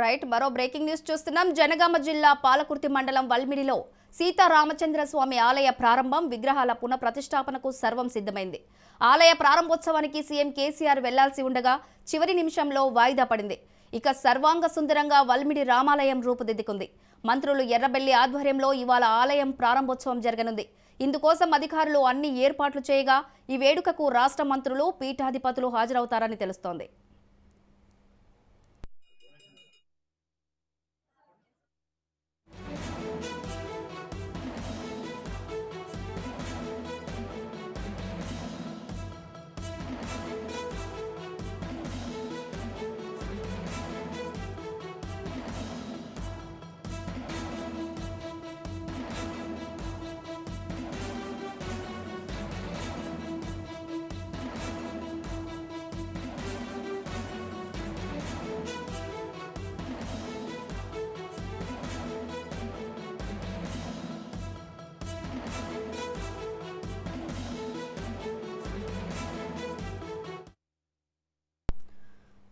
Right మరో breaking news చూస్తున్నాం. జనగామ జిల్లా పాలకుర్తి మండలం వల్మిడిలో సీతారామచంద్ర స్వామి ఆలయ ప్రారంభం, విగ్రహాల పునః ప్రతిష్టాపనకు సర్వం సిద్ధమైంది. ఆలయ ప్రారంభోత్సవానికి సీఎం కేసీఆర్ వెళ్లాల్సి ఉండగా చివరి నిమిషంలో వాయిదా పడింది. ఇక సర్వాంగ సుందరంగా వల్మిడి రామాలయం రూపుదిద్దుకుంది. మంత్రులు ఎర్రబెల్లి ఆధ్వర్యంలో ఇవాళ ఆలయం ప్రారంభోత్సవం జరగనుంది. ఇందుకోసం అధికారులు అన్ని ఏర్పాట్లు చేయగా ఈ వేడుకకు రాష్ట్ర మంత్రులు, పీఠాధిపతులు హాజరవుతారని తెలుస్తోంది.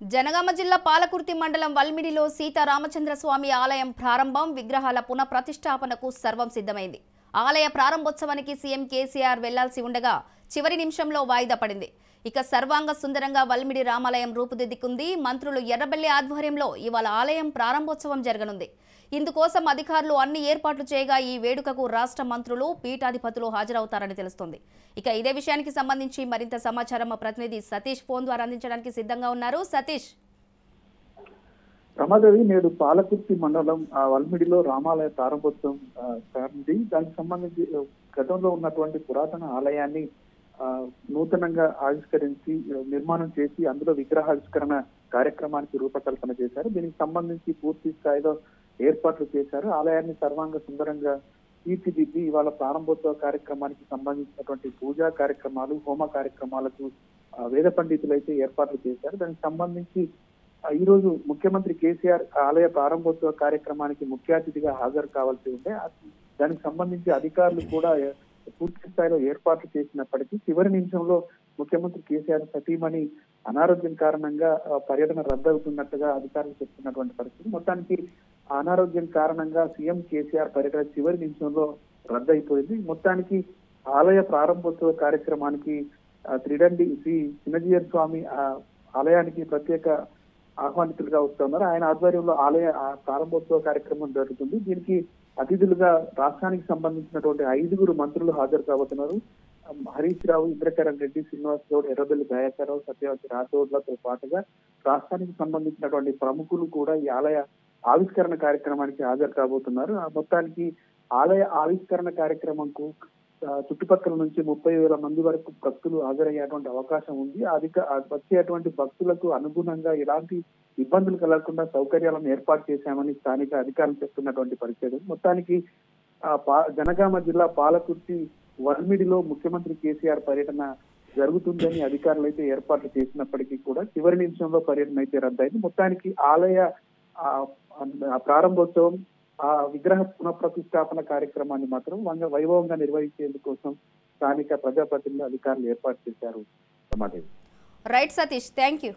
జనగామ జిల్లా పాలకుర్తి మండలం వల్మిడిలో సీతారామచంద్ర స్వామి ఆలయం ప్రారంభం, విగ్రహాల పునః ప్రతిష్టాపనకు సర్వం సిద్ధమైంది. ఆలయ ప్రారంభోత్సవానికి సీఎం కేసీఆర్ వెళ్లాల్సి ఉండగా చివరి నిమిషంలో వాయిదా పడింది. ఇక సర్వాంగ సుందరంగా వల్మిడి రామాలయం రూపుదిద్దుకుంది. మంత్రులు ఎర్రబెల్లి ఆధ్వర్యంలో ఇవాళ ఆలయం ప్రారంభోత్సవం జరగనుంది. ఇందుకోసం అధికారులు అన్ని ఏర్పాట్లు చేయగా ఈ వేడుకకు రాష్ట్ర మంత్రులు, పీఠాధిపతులు హాజరవుతారని తెలుస్తోంది. ఇక ఇదే విషయానికి సంబంధించి మరింత సమాచారం మా ప్రతినిధి సతీష్ ఫోన్ ద్వారా అందించడానికి సిద్ధంగా ఉన్నారు. సతీష్. రమాదేవి, నేడు పాలకుర్తి మండలం వల్మిడిలో రామాలయ ప్రారంభోత్సవం ప్రారంభించి దానికి సంబంధించి గతంలో ఉన్నటువంటి పురాతన ఆలయాన్ని నూతనంగా ఆవిష్కరించి నిర్మాణం చేసి అందులో విగ్రహావిష్కరణ కార్యక్రమానికి రూపకల్పన చేశారు. దీనికి సంబంధించి పూర్తి స్థాయిలో ఏర్పాట్లు చేశారు. ఆలయాన్ని సర్వాంగ సుందరంగా తీర్చిదిద్ది ఇవాళ ప్రారంభోత్సవ కార్యక్రమానికి సంబంధించినటువంటి పూజా కార్యక్రమాలు, హోమ కార్యక్రమాలకు వేద పండితులు అయితే ఏర్పాట్లు చేశారు. దానికి సంబంధించి ఈ రోజు ముఖ్యమంత్రి కేసీఆర్ ఆలయ ప్రారంభోత్సవ కార్యక్రమానికి ముఖ్య అతిథిగా హాజరు కావాల్సి ఉంటే దానికి సంబంధించి అధికారులు కూడా పూర్తి స్థాయిలో ఏర్పాట్లు చేసినప్పటికీ చివరి నిమిషంలో ముఖ్యమంత్రి కేసీఆర్ సతీమణి అనారోగ్యం కారణంగా పర్యటన రద్దవుతున్నట్టుగా అధికారులు చెప్తున్నటువంటి పరిస్థితి. మొత్తానికి అనారోగ్యం కారణంగా సీఎం కేసీఆర్ పర్యటన చివరి నిమిషంలో రద్దయిపోయింది. మొత్తానికి ఆలయ ప్రారంభోత్సవ కార్యక్రమానికి త్రిడండి శ్రీ చిన్నజీయర్ స్వామి ఆలయానికి ప్రత్యేక ఆహ్వానితులుగా వస్తున్నారు. ఆయన ఆధ్వర్యంలో ఆలయ ప్రారంభోత్సవ కార్యక్రమం జరుగుతుంది. దీనికి అతిథులుగా రాష్ట్రానికి సంబంధించినటువంటి 5 మంత్రులు హాజరు కాబోతున్నారు. హరీష్ రావు, ఇంద్రకరణ్ రెడ్డి, శ్రీనివాస్ గౌడ్, ఎర్రబెల్లి దయాకర్రావు, సత్యవతి రాథోడ్లతో పాటుగా రాష్ట్రానికి సంబంధించినటువంటి ప్రముఖులు కూడా ఈ ఆలయ ఆవిష్కరణ కార్యక్రమానికి హాజరు కాబోతున్నారు. మొత్తానికి ఆలయ ఆవిష్కరణ కార్యక్రమంకు చుట్టుపక్కల నుంచి 30,000 మంది వరకు భక్తులు హాజరయ్యేటువంటి అవకాశం ఉంది. వచ్చేటువంటి భక్తులకు అనుగుణంగా ఎలాంటి ఇబ్బందులు కలగకుండా సౌకర్యాలను ఏర్పాటు చేశామని స్థానిక అధికారులు చెప్తున్నటువంటి పరిస్థితి. మొత్తానికి జనగామ జిల్లా పాలకుర్తి వల్మిడిలో ముఖ్యమంత్రి కేసీఆర్ పర్యటన జరుగుతుందని అధికారులు అయితే ఏర్పాట్లు చేసినప్పటికీ కూడా చివరి నిమిషంలో పర్యటన అయితే రద్దయింది. మొత్తానికి ఆలయ ప్రారంభోత్సవం, విగ్రహ పునఃప్రతిష్టాపన కార్యక్రమాన్ని మాత్రం వైభవంగా నిర్వహించేందుకోసం స్థానిక ప్రజాప్రతినిధులు, అధికారులు ఏర్పాటు చేశారు. Right Satish, thank you.